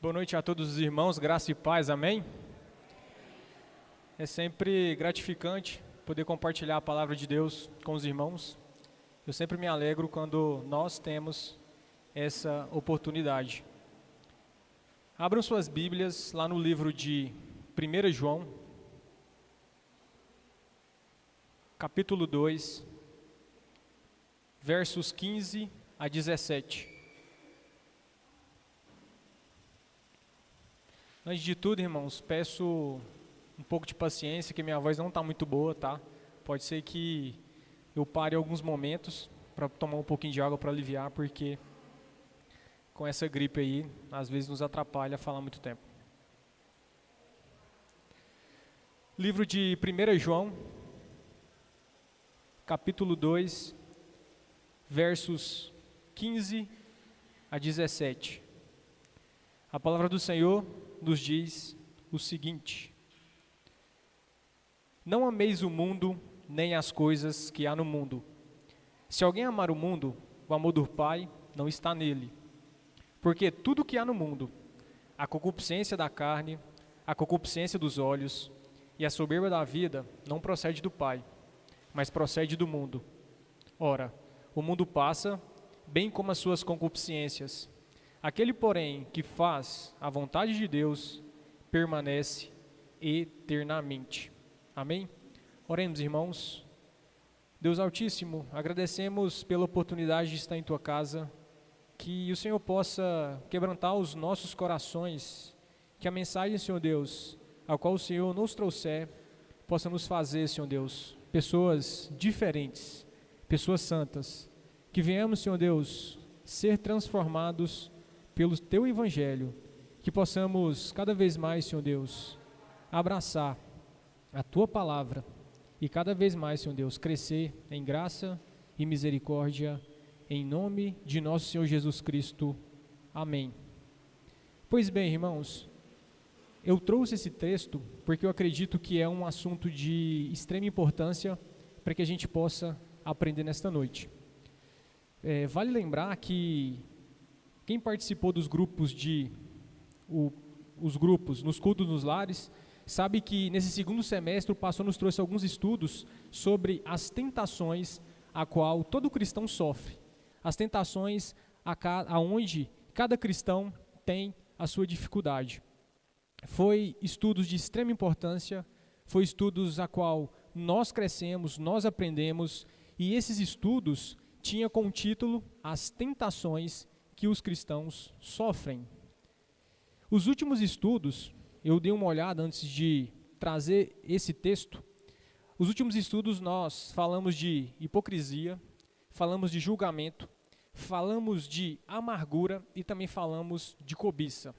Boa noite a todos os irmãos, graça e paz, amém? É sempre gratificante poder compartilhar a palavra de Deus com os irmãos. Eu sempre me alegro quando nós temos essa oportunidade. Abram suas Bíblias lá no livro de 1 João, capítulo 2, versos 15 a 17. Antes de tudo, irmãos, peço um pouco de paciência, que minha voz não está muito boa, tá? Pode ser que eu pare alguns momentos para tomar um pouquinho de água para aliviar, porque com essa gripe aí, às vezes nos atrapalha falar muito tempo. Livro de 1 João, capítulo 2, versos 15 a 17. A palavra do Senhor nos diz o seguinte: não ameis o mundo, nem as coisas que há no mundo. Se alguém amar o mundo, o amor do Pai não está nele. Porque tudo que há no mundo, a concupiscência da carne, a concupiscência dos olhos e a soberba da vida, não procede do Pai, mas procede do mundo. Ora, o mundo passa, bem como as suas concupiscências. Aquele, porém, que faz a vontade de Deus, permanece eternamente. Amém? Oremos, irmãos. Deus Altíssimo, agradecemos pela oportunidade de estar em Tua casa, que o Senhor possa quebrantar os nossos corações, que a mensagem, Senhor Deus, a qual o Senhor nos trouxer, possa nos fazer, Senhor Deus, pessoas diferentes, pessoas santas, que venhamos, Senhor Deus, ser transformados pelo Teu Evangelho, que possamos cada vez mais, Senhor Deus, abraçar a Tua Palavra e cada vez mais, Senhor Deus, crescer em graça e misericórdia, em nome de nosso Senhor Jesus Cristo. Amém. Pois bem, irmãos, eu trouxe esse texto porque eu acredito que é um assunto de extrema importância para que a gente possa aprender nesta noite. Vale lembrar que quem participou dos grupos os grupos nos cultos nos lares, sabe que nesse segundo semestre o pastor nos trouxe alguns estudos sobre as tentações a qual todo cristão sofre. As tentações aonde cada cristão tem a sua dificuldade. Foi estudos de extrema importância, foi estudos a qual nós crescemos, nós aprendemos, e esses estudos tinham como título As Tentações que os cristãos sofrem. Os últimos estudos, eu dei uma olhada antes de trazer esse texto. Os últimos estudos nós falamos de hipocrisia, falamos de julgamento, falamos de amargura e também falamos de cobiça.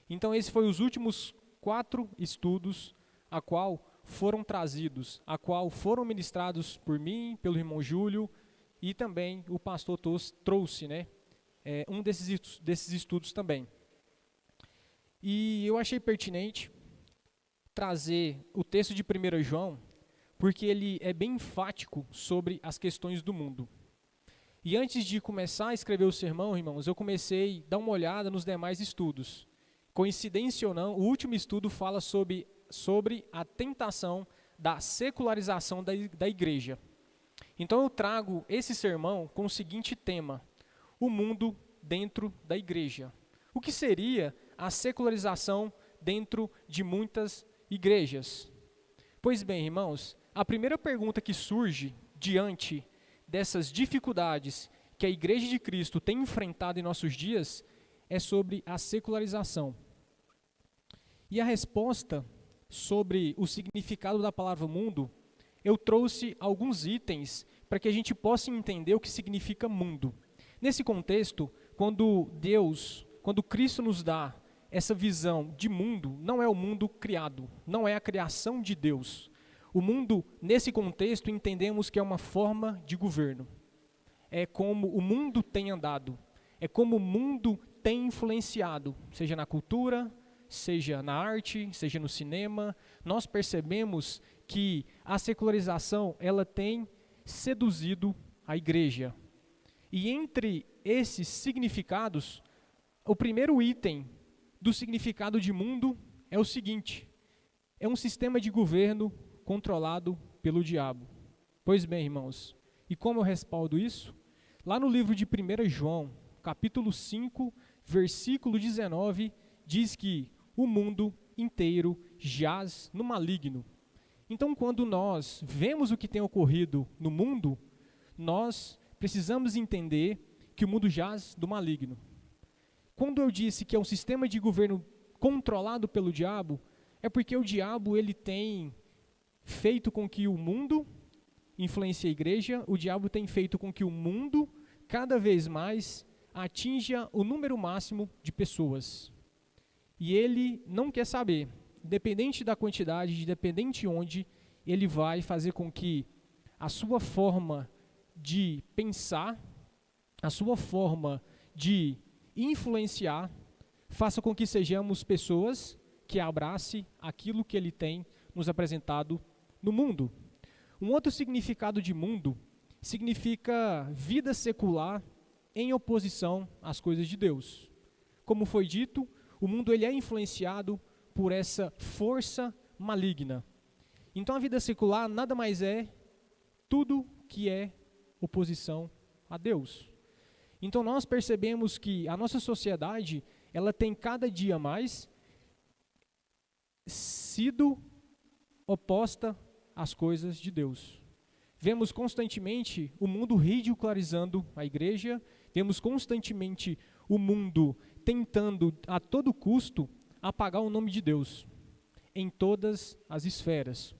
Então esses foram os últimos 4 estudos a qual foram trazidos, a qual foram ministrados por mim, pelo irmão Júlio, e também o pastor trouxe, um desses estudos também. E eu achei pertinente trazer o texto de 1 João, porque ele é bem enfático sobre as questões do mundo. E antes de começar a escrever o sermão, irmãos, eu comecei a dar uma olhada nos demais estudos. Coincidência ou não, o último estudo fala sobre a tentação da secularização da igreja. Então eu trago esse sermão com o seguinte tema: o mundo dentro da igreja. O que seria a secularização dentro de muitas igrejas? Pois bem, irmãos, a primeira pergunta que surge diante dessas dificuldades que a Igreja de Cristo tem enfrentado em nossos dias é sobre a secularização. E a resposta sobre o significado da palavra mundo, eu trouxe alguns itens para que a gente possa entender o que significa mundo. Nesse contexto, quando Cristo nos dá essa visão de mundo, não é o mundo criado, não é a criação de Deus. O mundo, nesse contexto, entendemos que é uma forma de governo. É como o mundo tem andado, é como o mundo tem influenciado, seja na cultura, seja na arte, seja no cinema. Nós percebemos que a secularização, ela tem seduzido a igreja. E entre esses significados, o primeiro item do significado de mundo é o seguinte: é um sistema de governo controlado pelo diabo. Pois bem, irmãos, e como eu respaldo isso? Lá no livro de 1 João, capítulo 5, versículo 19, diz que o mundo inteiro jaz no maligno. Então, quando nós vemos o que tem ocorrido no mundo, nós precisamos entender que o mundo jaz do maligno. Quando eu disse que é um sistema de governo controlado pelo diabo, é porque o diabo ele tem feito com que o mundo influencie a igreja, o diabo tem feito com que o mundo cada vez mais atinja o número máximo de pessoas. E ele não quer saber, independente da quantidade, independente de onde, ele vai fazer com que a sua forma de pensar, a sua forma de influenciar, faça com que sejamos pessoas que abracem aquilo que ele tem nos apresentado no mundo. Um outro significado de mundo significa vida secular em oposição às coisas de Deus. Como foi dito, o mundo ele é influenciado por essa força maligna. Então a vida secular nada mais é tudo que é oposição a Deus. Então nós percebemos que a nossa sociedade, ela tem cada dia mais sido oposta às coisas de Deus. Vemos constantemente o mundo ridicularizando a igreja, vemos constantemente o mundo tentando a todo custo apagar o nome de Deus em todas as esferas.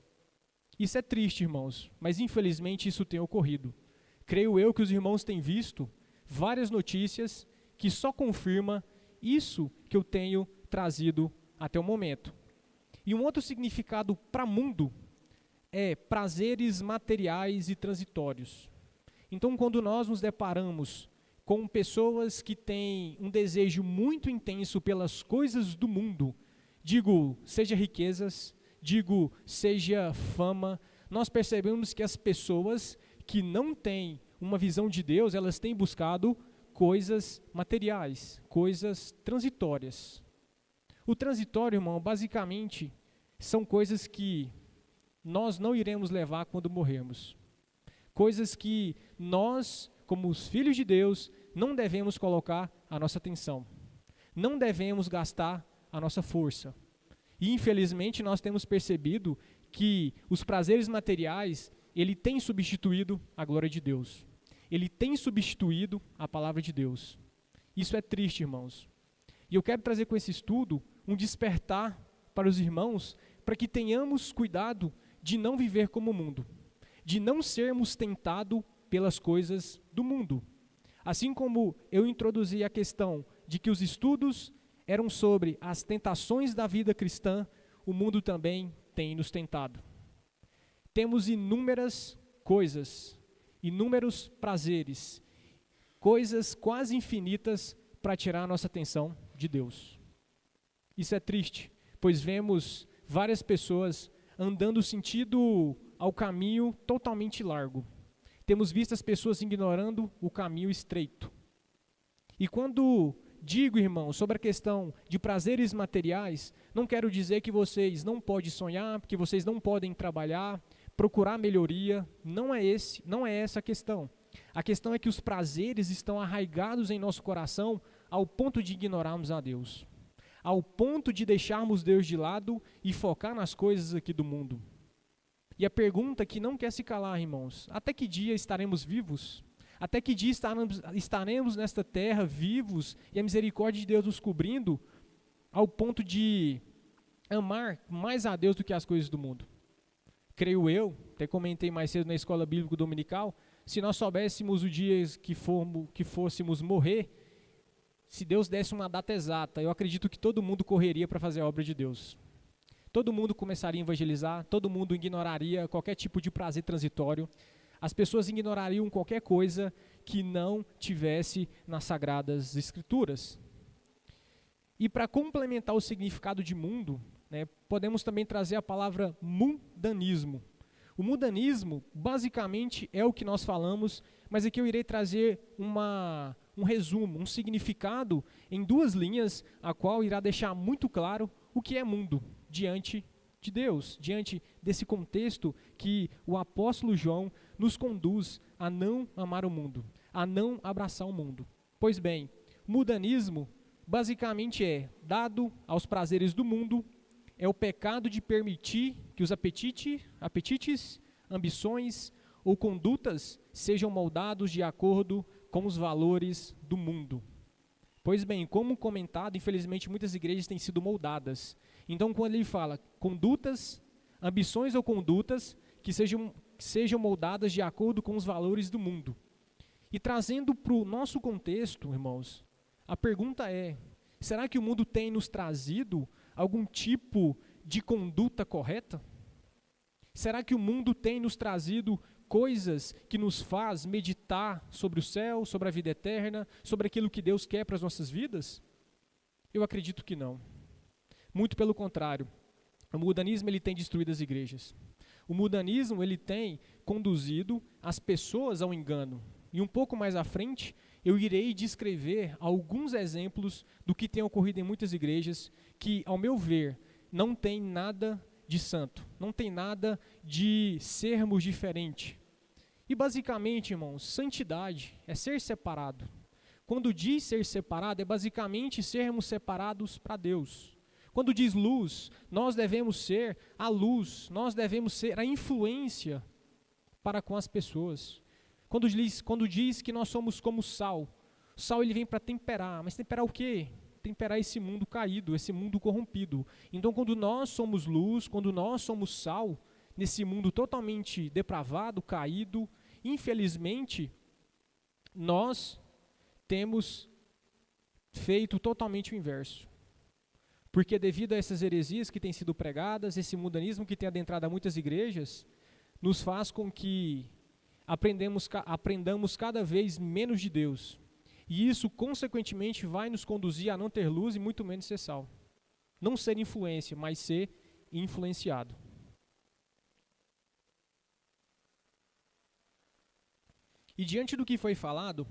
Isso é triste, irmãos, mas infelizmente isso tem ocorrido. Creio eu que os irmãos têm visto várias notícias que só confirma isso que eu tenho trazido até o momento. E um outro significado para mundo é prazeres materiais e transitórios. Então, quando nós nos deparamos com pessoas que têm um desejo muito intenso pelas coisas do mundo, digo, seja riquezas, digo, seja fama, nós percebemos que as pessoas que não têm uma visão de Deus, elas têm buscado coisas materiais, coisas transitórias. O transitório, irmão, basicamente, são coisas que nós não iremos levar quando morrermos. Coisas que nós, como os filhos de Deus, não devemos colocar a nossa atenção. Não devemos gastar a nossa força. E, infelizmente, nós temos percebido que os prazeres materiais, ele tem substituído a glória de Deus. Ele tem substituído a palavra de Deus. Isso é triste, irmãos. E eu quero trazer com esse estudo um despertar para os irmãos, para que tenhamos cuidado de não viver como o mundo, de não sermos tentados pelas coisas do mundo. Assim como eu introduzi a questão de que os estudos eram sobre as tentações da vida cristã, o mundo também tem nos tentado. Temos inúmeras coisas, inúmeros prazeres, coisas quase infinitas para tirar a nossa atenção de Deus. Isso é triste, pois vemos várias pessoas andando sentido ao caminho totalmente largo. Temos visto as pessoas ignorando o caminho estreito. E quando digo, irmão, sobre a questão de prazeres materiais, não quero dizer que vocês não podem sonhar, que vocês não podem trabalhar, procurar melhoria. Não é essa a questão. A questão é que os prazeres estão arraigados em nosso coração ao ponto de ignorarmos a Deus, ao ponto de deixarmos Deus de lado e focar nas coisas aqui do mundo. E a pergunta que não quer se calar, irmãos: até que dia estaremos vivos? Até que dia estaremos nesta terra vivos e a misericórdia de Deus nos cobrindo ao ponto de amar mais a Deus do que as coisas do mundo? Creio eu, até comentei mais cedo na escola bíblica dominical, se nós soubéssemos o dia que fôssemos morrer, se Deus desse uma data exata, eu acredito que todo mundo correria para fazer a obra de Deus. Todo mundo começaria a evangelizar, todo mundo ignoraria qualquer tipo de prazer transitório. As pessoas ignorariam qualquer coisa que não tivesse nas Sagradas Escrituras. E para complementar o significado de mundo, podemos também trazer a palavra mundanismo. O mundanismo, basicamente, é o que nós falamos, mas aqui eu irei trazer um resumo, um significado em 2 linhas, a qual irá deixar muito claro o que é mundo diante de Deus, diante desse contexto que o apóstolo João nos conduz a não amar o mundo, a não abraçar o mundo. Pois bem, mundanismo basicamente é dado aos prazeres do mundo, é o pecado de permitir que os apetites, ambições ou condutas sejam moldados de acordo com os valores do mundo. Pois bem, como comentado, infelizmente muitas igrejas têm sido moldadas. Então, quando ele fala condutas, ambições ou condutas que sejam moldadas de acordo com os valores do mundo. E trazendo para o nosso contexto, irmãos, a pergunta é: será que o mundo tem nos trazido algum tipo de conduta correta? Será que o mundo tem nos trazido coisas que nos faz meditar sobre o céu, sobre a vida eterna, sobre aquilo que Deus quer para as nossas vidas? Eu acredito que não. Muito pelo contrário. O mundanismo ele tem destruído as igrejas. O mundanismo ele tem conduzido as pessoas ao engano. E um pouco mais à frente, eu irei descrever alguns exemplos do que tem ocorrido em muitas igrejas que, ao meu ver, não tem nada de santo, não tem nada de sermos diferente. E basicamente, irmãos, santidade é ser separado. Quando diz ser separado, é basicamente sermos separados para Deus. Quando diz luz, nós devemos ser a luz, nós devemos ser a influência para com as pessoas. Quando diz que nós somos como sal, o sal ele vem para temperar, mas temperar o quê? Temperar esse mundo caído, esse mundo corrompido. Então, quando nós somos luz, quando nós somos sal, nesse mundo totalmente depravado, caído, infelizmente, nós temos feito totalmente o inverso. Porque devido a essas heresias que têm sido pregadas, esse mundanismo que tem adentrado a muitas igrejas, nos faz com que aprendamos cada vez menos de Deus. E isso, consequentemente, vai nos conduzir a não ter luz e muito menos ser sal. Não ser influência, mas ser influenciado. E diante do que foi falado,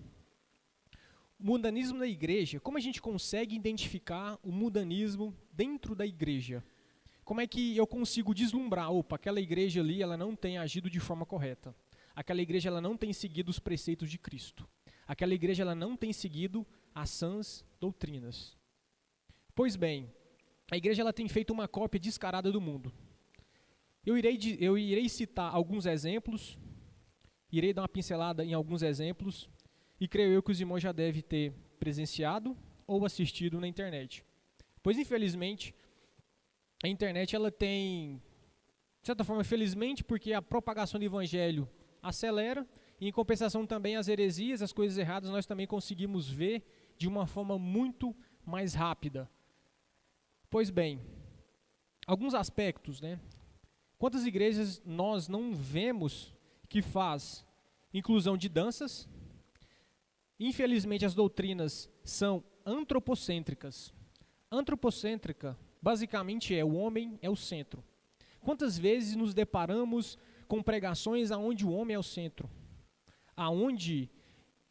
o mundanismo na igreja, como a gente consegue identificar o mundanismo dentro da igreja? Como é que eu consigo deslumbrar, aquela igreja ali, ela não tem agido de forma correta. Aquela igreja, ela não tem seguido os preceitos de Cristo. Aquela igreja, ela não tem seguido as sãs doutrinas. Pois bem, a igreja, ela tem feito uma cópia descarada do mundo. Eu irei citar alguns exemplos, irei dar uma pincelada em alguns exemplos, e creio eu que os irmãos já devem ter presenciado ou assistido na internet. Pois, infelizmente, a internet ela tem, de certa forma, felizmente, porque a propagação do evangelho acelera, e em compensação também as heresias, as coisas erradas, nós também conseguimos ver de uma forma muito mais rápida. Pois bem, alguns aspectos, né? Quantas igrejas nós não vemos que faz inclusão de danças? Infelizmente, as doutrinas são antropocêntricas. Antropocêntrica, basicamente, o homem é o centro. Quantas vezes nos deparamos com pregações aonde o homem é o centro? Aonde,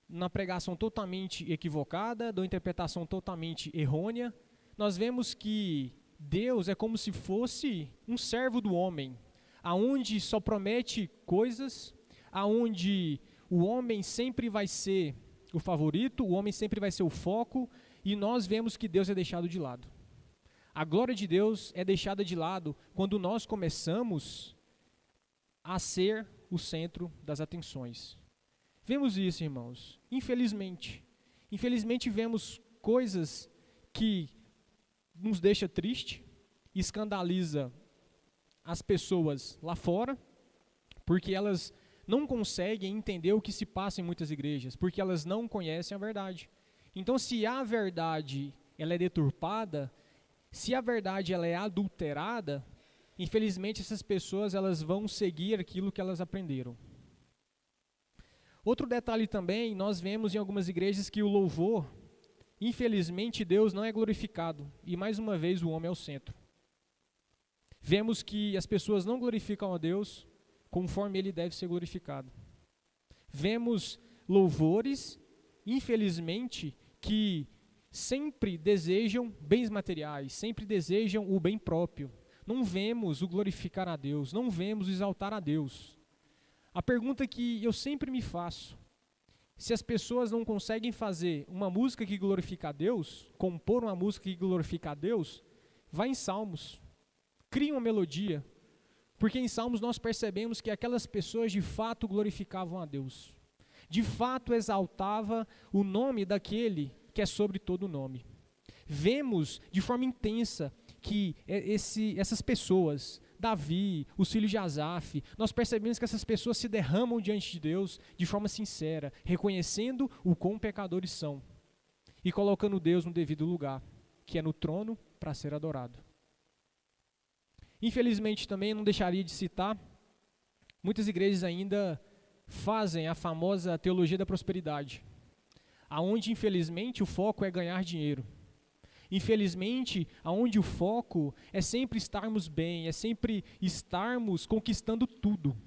na pregação totalmente equivocada, da interpretação totalmente errônea, nós vemos que Deus é como se fosse um servo do homem, aonde só promete coisas, aonde o homem sempre vai ser o favorito, o homem sempre vai ser o foco, e nós vemos que Deus é deixado de lado. A glória de Deus é deixada de lado quando nós começamos a ser o centro das atenções. Vemos isso, irmãos, infelizmente. Infelizmente vemos coisas que nos deixa triste, escandaliza as pessoas lá fora, porque elas não conseguem entender o que se passa em muitas igrejas, porque elas não conhecem a verdade. Então, se a verdade ela é deturpada, se a verdade ela é adulterada, infelizmente essas pessoas elas vão seguir aquilo que elas aprenderam. Outro detalhe também, nós vemos em algumas igrejas que o louvor, infelizmente Deus não é glorificado, e mais uma vez o homem é o centro. Vemos que as pessoas não glorificam a Deus conforme ele deve ser glorificado. Vemos louvores infelizmente, que sempre desejam bens materiais, sempre desejam o bem próprio. Não vemos o glorificar a Deus, não vemos o exaltar a Deus. A pergunta que eu sempre me faço: se as pessoas não conseguem fazer uma música que glorifica a Deus, compor uma música que glorifica a Deus, vai em Salmos, cria uma melodia, porque em Salmos nós percebemos que aquelas pessoas de fato glorificavam a Deus, de fato exaltava o nome daquele que é sobre todo nome. Vemos de forma intensa que essas pessoas, Davi, os filhos de Asaf, nós percebemos que essas pessoas se derramam diante de Deus de forma sincera, reconhecendo o quão pecadores são e colocando Deus no devido lugar, que é no trono para ser adorado. Infelizmente também não deixaria de citar, muitas igrejas ainda fazem a famosa teologia da prosperidade, aonde infelizmente o foco é ganhar dinheiro. Infelizmente, aonde o foco é sempre estarmos bem, é sempre estarmos conquistando tudo.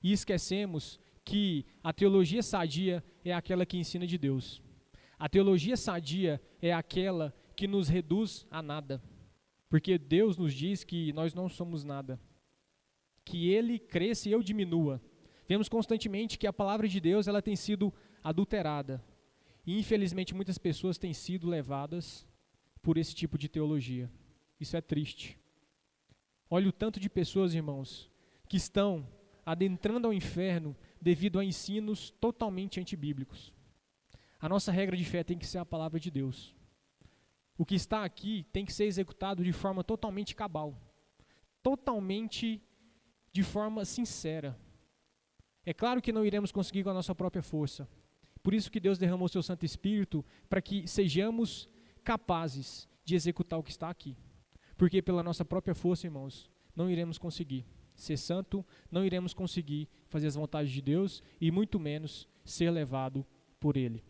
E esquecemos que a teologia sadia é aquela que ensina de Deus. A teologia sadia é aquela que nos reduz a nada. Porque Deus nos diz que nós não somos nada. Que Ele cresça e eu diminua. Vemos constantemente que a palavra de Deus ela tem sido adulterada. E infelizmente muitas pessoas têm sido levadas por esse tipo de teologia. Isso é triste. Olha o tanto de pessoas, irmãos, que estão adentrando ao inferno devido a ensinos totalmente antibíblicos. A nossa regra de fé tem que ser a palavra de Deus. O que está aqui tem que ser executado de forma totalmente cabal, totalmente de forma sincera. É claro que não iremos conseguir com a nossa própria força. Por isso que Deus derramou seu Santo Espírito para que sejamos capazes de executar o que está aqui. Porque pela nossa própria força, irmãos, não iremos conseguir ser santo, não iremos conseguir fazer as vontades de Deus e muito menos ser levado por Ele.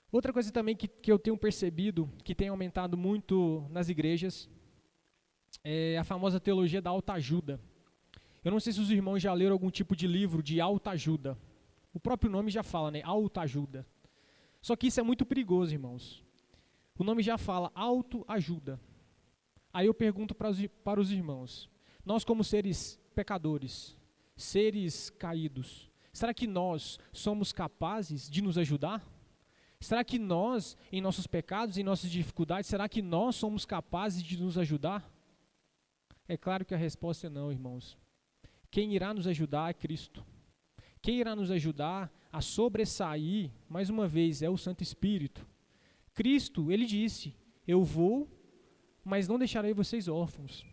Outra coisa também que eu tenho percebido, que tem aumentado muito nas igrejas, é a famosa teologia da autoajuda. Eu não sei se os irmãos já leram algum tipo de livro de autoajuda. O próprio nome já fala, né? Autoajuda. Só que isso é muito perigoso, irmãos. O nome já fala autoajuda. Aí eu pergunto para os irmãos, nós como seres pecadores, seres caídos, será que nós somos capazes de nos ajudar? Será que nós, em nossos pecados, em nossas dificuldades, será que nós somos capazes de nos ajudar? É claro que a resposta é não, irmãos. Quem irá nos ajudar é Cristo. Quem irá nos ajudar a sobressair, mais uma vez, é o Santo Espírito. Cristo, Ele disse, eu vou, mas não deixarei vocês órfãos.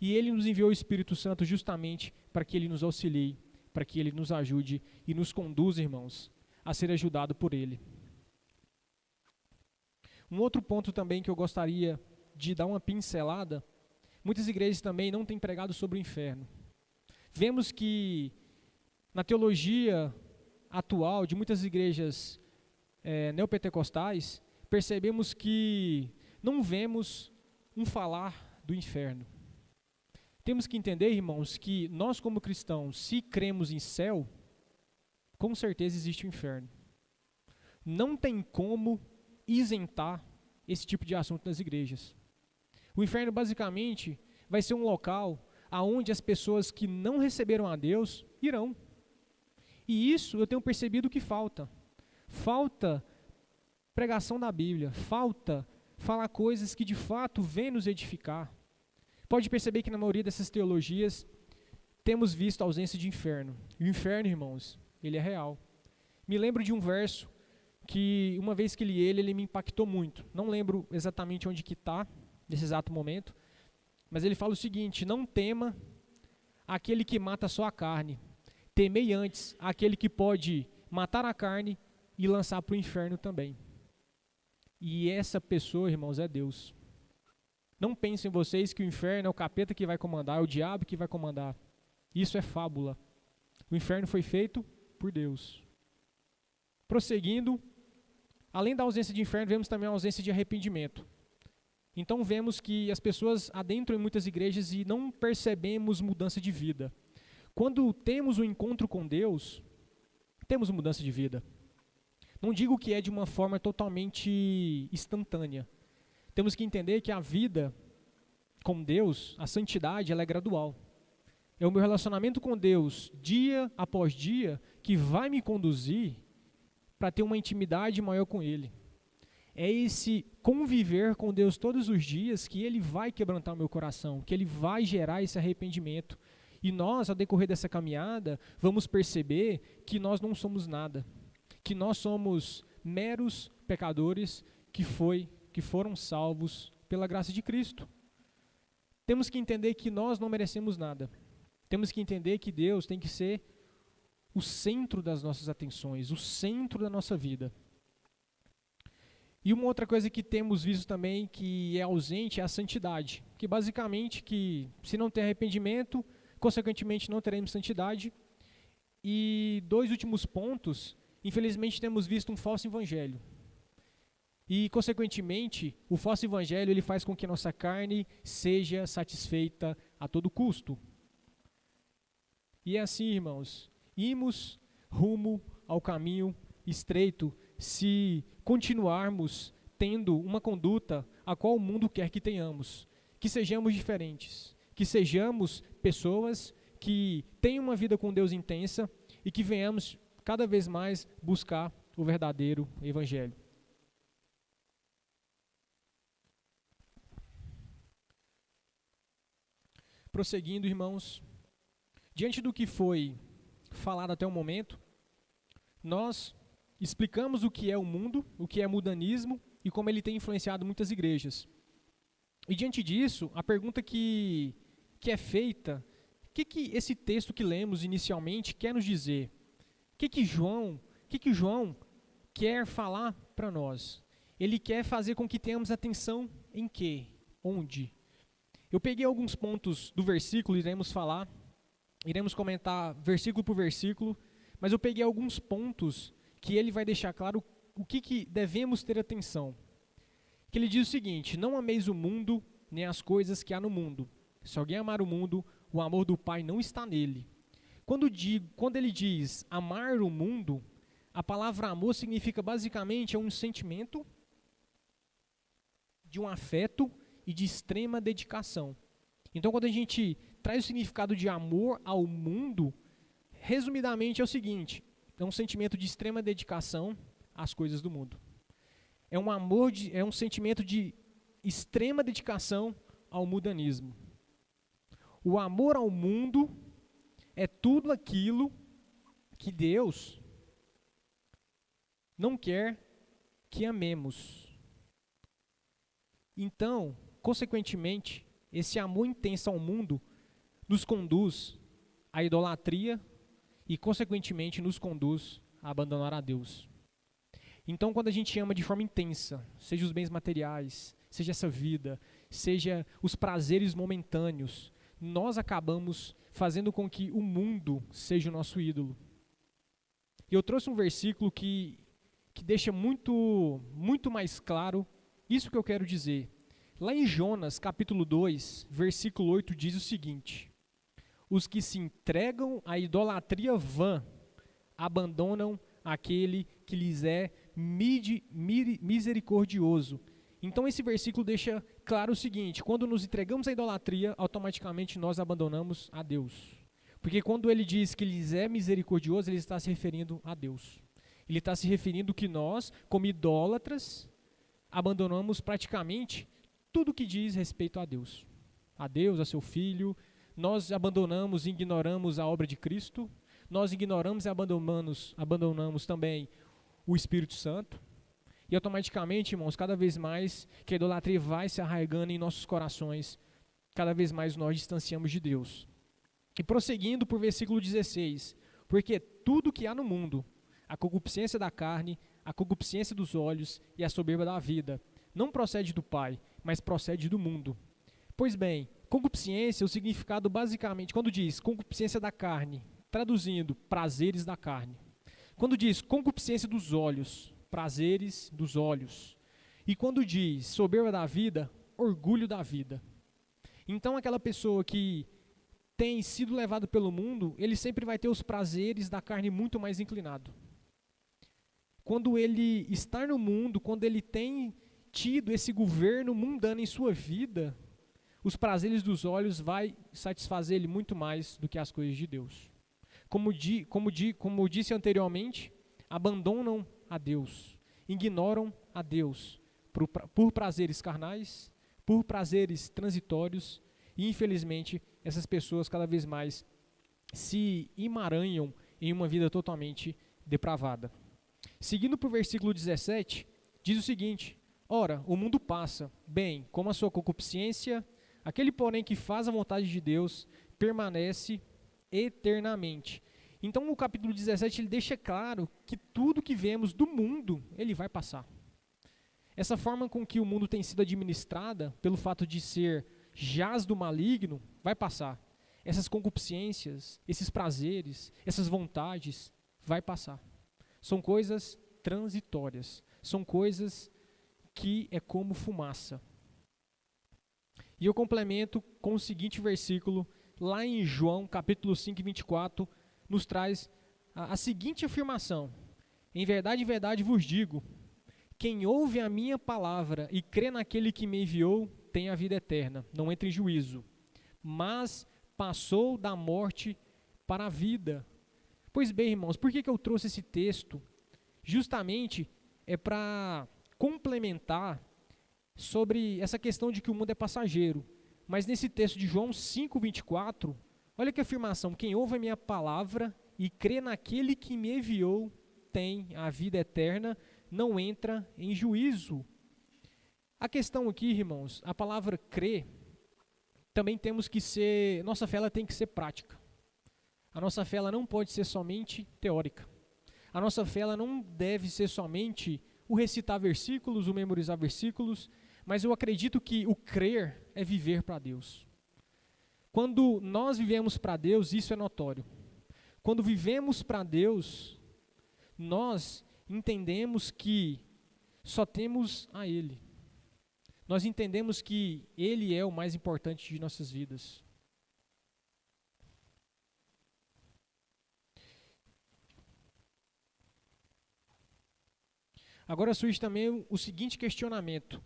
E Ele nos enviou o Espírito Santo justamente para que Ele nos auxilie, para que Ele nos ajude e nos conduza, irmãos, a ser ajudado por Ele. Um outro ponto também que eu gostaria de dar uma pincelada, muitas igrejas também não têm pregado sobre o inferno. Vemos que na teologia atual de muitas igrejas neopentecostais, percebemos que não vemos um falar do inferno. Temos que entender, irmãos, que nós como cristãos, se cremos em céu, com certeza existe o inferno. Não tem como isentar esse tipo de assunto nas igrejas. O inferno basicamente vai ser um local aonde as pessoas que não receberam a Deus irão. E isso eu tenho percebido que falta. Falta pregação da Bíblia, falta falar coisas que de fato vêm nos edificar. Pode perceber que na maioria dessas teologias temos visto a ausência de inferno. E o inferno, irmãos, ele é real. Me lembro de um verso que uma vez que li ele me impactou muito. Não lembro exatamente onde que está, nesse exato momento, mas ele fala o seguinte: não tema aquele que mata só a carne, temei antes aquele que pode matar a carne e lançar para o inferno também. E essa pessoa, irmãos, é Deus. Não pensem vocês que o inferno é o capeta que vai comandar, é o diabo que vai comandar. Isso é fábula. O inferno foi feito por Deus. Prosseguindo, além da ausência de inferno, vemos também a ausência de arrependimento. Então vemos que as pessoas adentram em muitas igrejas e não percebemos mudança de vida. Quando temos um encontro com Deus, temos mudança de vida. Não digo que é de uma forma totalmente instantânea. Temos que entender que a vida com Deus, a santidade, ela é gradual. É o meu relacionamento com Deus, dia após dia, que vai me conduzir para ter uma intimidade maior com Ele. É esse conviver com Deus todos os dias que Ele vai quebrantar o meu coração, que Ele vai gerar esse arrependimento. E nós, ao decorrer dessa caminhada, vamos perceber que nós não somos nada, que nós somos meros pecadores que foram salvos pela graça de Cristo. Temos que entender que nós não merecemos nada. Temos que entender que Deus tem que ser o centro das nossas atenções, o centro da nossa vida. E uma outra coisa que temos visto também que é ausente é a santidade, que basicamente que se não tem arrependimento, consequentemente não teremos santidade. E dois últimos pontos, infelizmente temos visto um falso evangelho. E consequentemente, o falso evangelho ele faz com que a nossa carne seja satisfeita a todo custo. E é assim, irmãos, irmos rumo ao caminho estreito se continuarmos tendo uma conduta a qual o mundo quer que tenhamos, que sejamos diferentes, que sejamos pessoas que tenham uma vida com Deus intensa e que venhamos cada vez mais buscar o verdadeiro evangelho. Prosseguindo, irmãos, diante do que foi falado até o momento, nós explicamos o que é o mundo, o que é mundanismo e como ele tem influenciado muitas igrejas. E diante disso, a pergunta que é feita, o que esse texto que lemos inicialmente quer nos dizer? O que João quer falar para nós? Ele quer fazer com que tenhamos atenção em quê? Onde? Eu peguei alguns pontos do versículo, iremos comentar versículo por versículo, mas eu peguei alguns pontos que ele vai deixar claro o que devemos ter atenção. Que ele diz o seguinte: não ameis o mundo, nem as coisas que há no mundo. Se alguém amar o mundo, o amor do Pai não está nele. Quando ele diz amar o mundo, a palavra amor significa basicamente um sentimento de um afeto e de extrema dedicação. Então, quando a gente traz o significado de amor ao mundo, resumidamente é o seguinte: é um sentimento de extrema dedicação às coisas do mundo. É um sentimento de extrema dedicação ao mundanismo. O amor ao mundo é tudo aquilo que Deus não quer que amemos. Então, consequentemente, esse amor intenso ao mundo nos conduz à idolatria e, consequentemente, nos conduz a abandonar a Deus. Então, quando a gente ama de forma intensa, seja os bens materiais, seja essa vida, seja os prazeres momentâneos, nós acabamos fazendo com que o mundo seja o nosso ídolo. E eu trouxe um versículo que deixa muito mais claro isso que eu quero dizer. Lá em Jonas, capítulo 2, versículo 8, diz o seguinte: os que se entregam à idolatria vã abandonam aquele que lhes é misericordioso. Então esse versículo deixa claro o seguinte: quando nos entregamos à idolatria, automaticamente nós abandonamos a Deus. Porque quando ele diz que lhes é misericordioso, ele está se referindo a Deus. Ele está se referindo que nós, como idólatras, abandonamos praticamente tudo que diz respeito a Deus, a seu Filho. Nós abandonamos e ignoramos a obra de Cristo, nós ignoramos e abandonamos também o Espírito Santo, e automaticamente, irmãos, cada vez mais que a idolatria vai se arraigando em nossos corações, cada vez mais nós distanciamos de Deus. E prosseguindo por versículo 16, porque tudo que há no mundo, a concupiscência da carne, a concupiscência dos olhos e a soberba da vida, não procede do Pai, mas procede do mundo. Pois bem, concupiscência, o significado basicamente, quando diz concupiscência da carne, traduzindo, prazeres da carne. Quando diz concupiscência dos olhos, prazeres dos olhos. E quando diz soberba da vida, orgulho da vida. Então aquela pessoa que tem sido levado pelo mundo, ele sempre vai ter os prazeres da carne muito mais inclinado. quando ele está no mundo, quando ele tem tido esse governo mundano em sua vida, os prazeres dos olhos vai satisfazer ele muito mais do que as coisas de Deus. Como disse anteriormente, abandonam a Deus, ignoram a Deus por prazeres carnais, por prazeres transitórios, e infelizmente essas pessoas cada vez mais se emaranham em uma vida totalmente depravada. Seguindo para o versículo 17, diz o seguinte: ora, o mundo passa, bem, como a sua concupiscência, aquele porém que faz a vontade de Deus permanece eternamente. Então no capítulo 17 ele deixa claro que tudo que vemos do mundo, ele vai passar. Essa forma com que o mundo tem sido administrada, pelo fato de ser jaz do maligno, vai passar. Essas concupiscências, esses prazeres, essas vontades, vai passar. São coisas transitórias, são coisas que é como fumaça. E eu complemento com o seguinte versículo, lá em João, capítulo 5, 24, nos traz a seguinte afirmação: em verdade vos digo, quem ouve a minha palavra e crê naquele que me enviou, tem a vida eterna, não entra em juízo, mas passou da morte para a vida. Pois bem, irmãos, por que eu trouxe esse texto? Justamente é para complementar sobre essa questão de que o mundo é passageiro. Mas nesse texto de João 5, 24, olha que afirmação: quem ouve a minha palavra e crê naquele que me enviou tem a vida eterna, não entra em juízo. A questão aqui, irmãos, a palavra crer, também temos que ser, nossa fé ela tem que ser prática. A nossa fé ela não pode ser somente teórica. A nossa fé ela não deve ser somente o recitar versículos, o memorizar versículos, mas eu acredito que o crer é viver para Deus. Quando nós vivemos para Deus, isso é notório. Quando vivemos para Deus, nós entendemos que só temos a Ele. Nós entendemos que Ele é o mais importante de nossas vidas. Agora surge também o seguinte questionamento: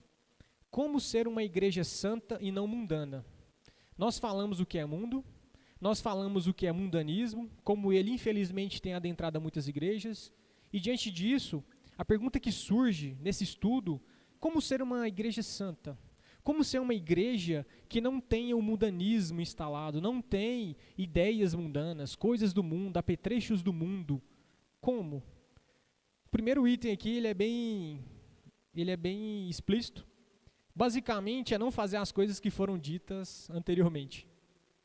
como ser uma igreja santa e não mundana? Nós falamos o que é mundo, nós falamos o que é mundanismo, como ele infelizmente tem adentrado a muitas igrejas, e diante disso, a pergunta que surge nesse estudo: como ser uma igreja santa? Como ser uma igreja que não tenha o mundanismo instalado, não tem ideias mundanas, coisas do mundo, apetrechos do mundo? Como? O primeiro item aqui, ele é bem explícito. Basicamente, é não fazer as coisas que foram ditas anteriormente.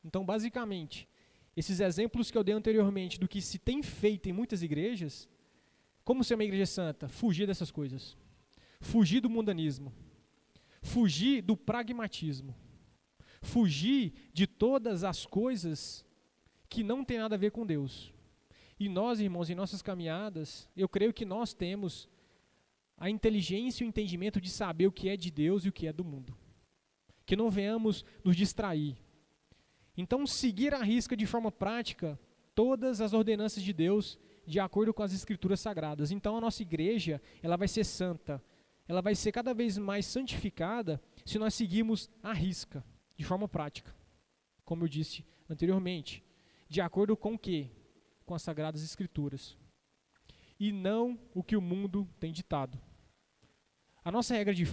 Então, basicamente, esses exemplos que eu dei anteriormente do que se tem feito em muitas igrejas, como ser uma igreja santa? Fugir dessas coisas. Fugir do mundanismo. Fugir do pragmatismo. Fugir de todas as coisas que não tem nada a ver com Deus. E nós, irmãos, em nossas caminhadas, eu creio que nós temos a inteligência e o entendimento de saber o que é de Deus e o que é do mundo. Que não venhamos nos distrair. Então, seguir à risca de forma prática todas as ordenanças de Deus de acordo com as Escrituras Sagradas. Então, a nossa igreja, ela vai ser santa. Ela vai ser cada vez mais santificada se nós seguirmos à risca, de forma prática. Como eu disse anteriormente. De acordo com o quê? Com as Sagradas Escrituras. E não o que o mundo tem ditado. A nossa regra de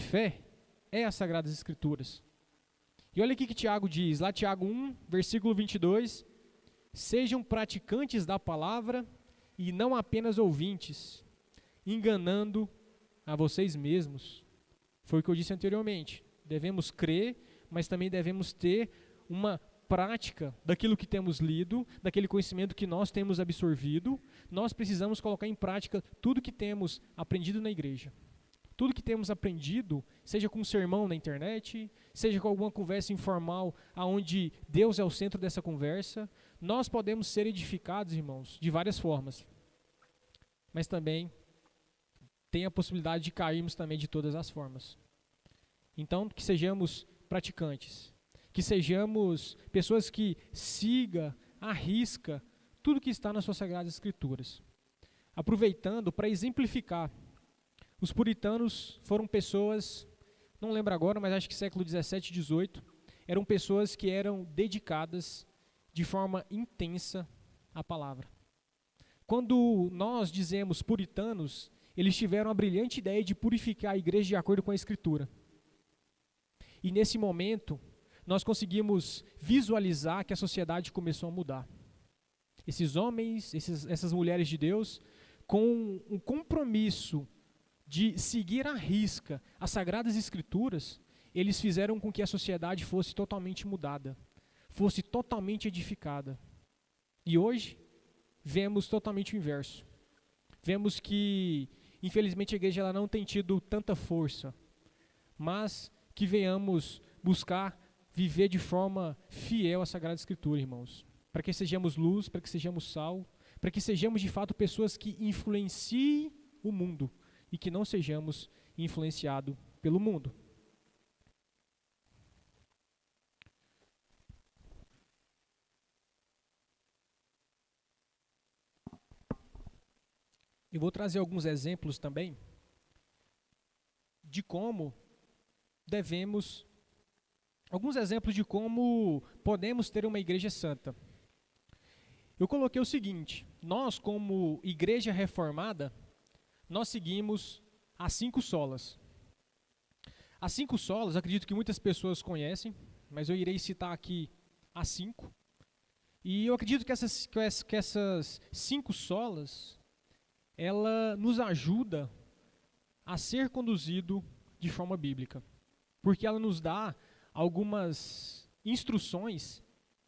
fé é as Sagradas Escrituras. E olha aqui que Tiago diz, lá Tiago 1, versículo 22, sejam praticantes da palavra e não apenas ouvintes, enganando a vocês mesmos. Foi o que eu disse anteriormente. Devemos crer, mas também devemos ter uma prática daquilo que temos lido, daquele conhecimento que nós temos absorvido. Nós precisamos colocar em prática tudo que temos aprendido na igreja. Tudo que temos aprendido, seja com um sermão na internet, seja com alguma conversa informal, onde Deus é o centro dessa conversa, nós podemos ser edificados, irmãos, de várias formas. Mas também tem a possibilidade de cairmos também de todas as formas. Então, que sejamos praticantes. Que sejamos pessoas que siga, arrisca tudo que está nas suas Sagradas Escrituras. aproveitando para exemplificar. Os puritanos foram pessoas, não lembro agora, mas acho que século 17 e 18, eram pessoas que eram dedicadas de forma intensa à palavra. Quando nós dizemos puritanos, eles tiveram a brilhante ideia de purificar a igreja de acordo com a Escritura. E nesse momento, nós conseguimos visualizar que a sociedade começou a mudar. Esses homens, essas mulheres de Deus, com um compromisso de seguir à risca as Sagradas Escrituras, eles fizeram com que a sociedade fosse totalmente mudada, fosse totalmente edificada. E hoje, vemos totalmente o inverso. Vemos que, infelizmente, a igreja ela não tem tido tanta força, mas que venhamos buscar viver de forma fiel à Sagrada Escritura, irmãos. Para que sejamos luz, para que sejamos sal, para que sejamos de fato pessoas que influenciem o mundo e que não sejamos influenciados pelo mundo. Eu vou trazer alguns exemplos também de como devemos, alguns exemplos de como podemos ter uma igreja santa. Eu coloquei o seguinte: nós, como igreja reformada, nós seguimos as 5 solas. As 5 solas, acredito que muitas pessoas conhecem, mas eu irei citar aqui as 5. E eu acredito que essas 5 solas, ela nos ajuda a ser conduzido de forma bíblica. Porque ela nos dá algumas instruções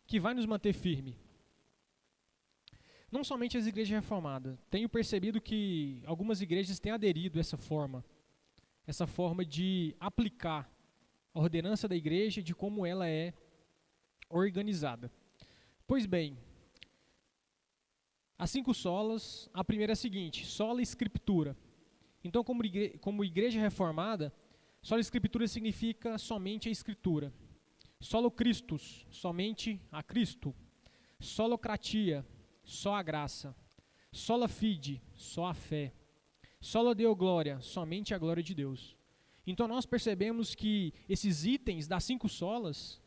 que vai nos manter firme. Não somente as igrejas reformadas. Tenho percebido que algumas igrejas têm aderido a essa forma de aplicar a ordenança da igreja, de como ela é organizada. Pois bem, as 5 solas, a primeira é a seguinte: sola escritura. Então, como igreja reformada, sola escritura significa somente a escritura. Solo Christus, somente a Cristo. Solocratia, só a graça. Sola fide, só a fé. Sola deo glória, somente a glória de Deus. Então nós percebemos que esses itens das 5 solas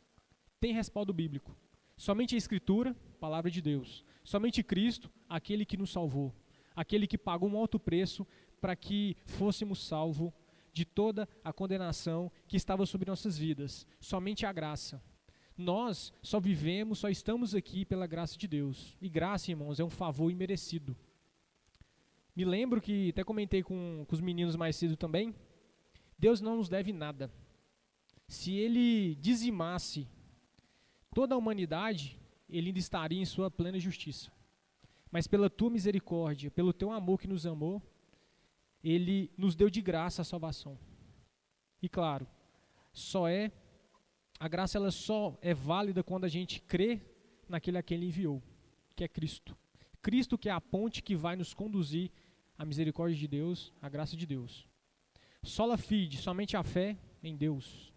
têm respaldo bíblico. Somente a Escritura, palavra de Deus. Somente Cristo, aquele que nos salvou. Aquele que pagou um alto preço para que fôssemos salvos de toda a condenação que estava sobre nossas vidas. Somente a graça. Nós só vivemos, só estamos aqui pela graça de Deus. E graça, irmãos, é um favor imerecido. Me lembro que, até comentei com os meninos mais cedo também, Deus não nos deve nada. Se Ele dizimasse toda a humanidade, Ele ainda estaria em sua plena justiça. Mas pela Tua misericórdia, pelo Teu amor que nos amou, Ele nos deu de graça a salvação. E claro, a graça ela só é válida quando a gente crê naquele a quem Ele enviou, que é Cristo. Cristo que é a ponte que vai nos conduzir à misericórdia de Deus, à graça de Deus. Sola fide, somente a fé em Deus.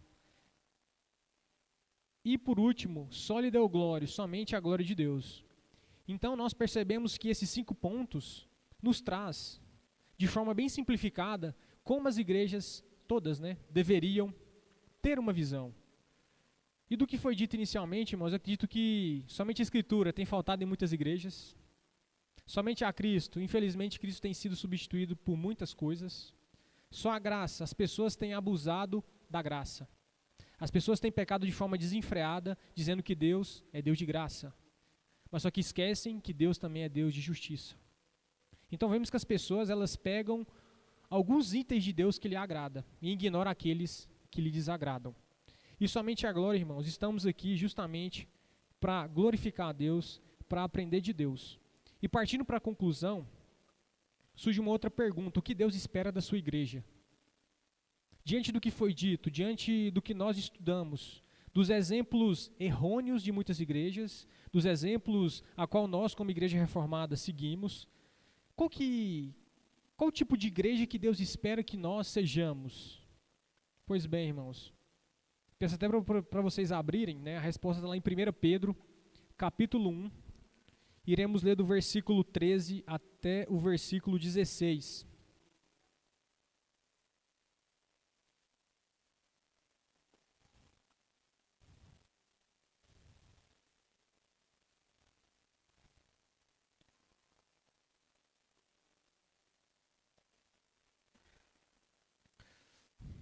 E por último, sola deo glória, somente a glória de Deus. Então nós percebemos que esses 5 pontos nos traz, de forma bem simplificada, como as igrejas todas, deveriam ter uma visão. E do que foi dito inicialmente, irmãos, eu acredito que somente a Escritura tem faltado em muitas igrejas. Somente a Cristo, infelizmente Cristo tem sido substituído por muitas coisas. Só a graça, as pessoas têm abusado da graça. As pessoas têm pecado de forma desenfreada, dizendo que Deus é Deus de graça. Mas só que esquecem que Deus também é Deus de justiça. Então vemos que as pessoas elas pegam alguns itens de Deus que lhe agrada e ignoram aqueles que lhe desagradam. E somente a glória, irmãos, estamos aqui justamente para glorificar a Deus, para aprender de Deus. E partindo para a conclusão, surge uma outra pergunta: o que Deus espera da sua igreja? Diante do que foi dito, diante do que nós estudamos, dos exemplos errôneos de muitas igrejas, dos exemplos a qual nós como igreja reformada seguimos, qual tipo de igreja que Deus espera que nós sejamos? Pois bem, irmãos, peço até para vocês abrirem, a resposta está lá em 1 Pedro, capítulo 1, Iremos ler do versículo 13 até o versículo 16.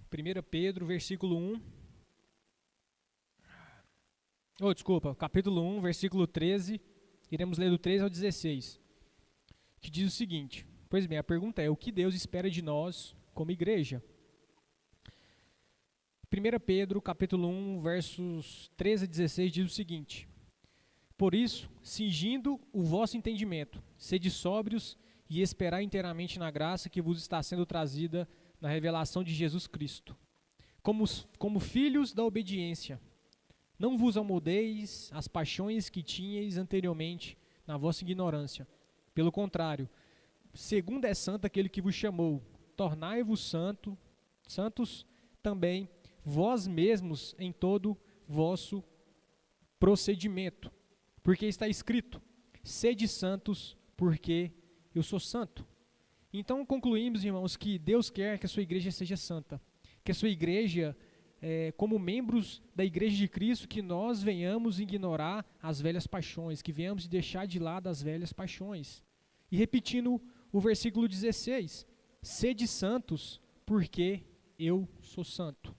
Primeira Pedro, versículo 1. Capítulo 1, versículo 13. Iremos ler do 13 ao 16. Que diz o seguinte: pois bem, a pergunta é: o que Deus espera de nós como igreja? 1 Pedro, capítulo 1, versos 13 a 16 diz o seguinte: por isso, cingindo o vosso entendimento, sede sóbrios e esperai inteiramente na graça que vos está sendo trazida na revelação de Jesus Cristo. Como filhos da obediência, não vos amoldeis às paixões que tinhais anteriormente na vossa ignorância. Pelo contrário, segundo é santo aquele que vos chamou, tornai-vos santos também vós mesmos em todo vosso procedimento. Porque está escrito: sede santos, porque eu sou santo. Então concluímos, irmãos, que Deus quer que a sua igreja seja santa. Que a sua igreja, como membros da igreja de Cristo, que nós venhamos ignorar as velhas paixões, que venhamos deixar de lado as velhas paixões. E repetindo o versículo 16: sede santos, porque eu sou santo.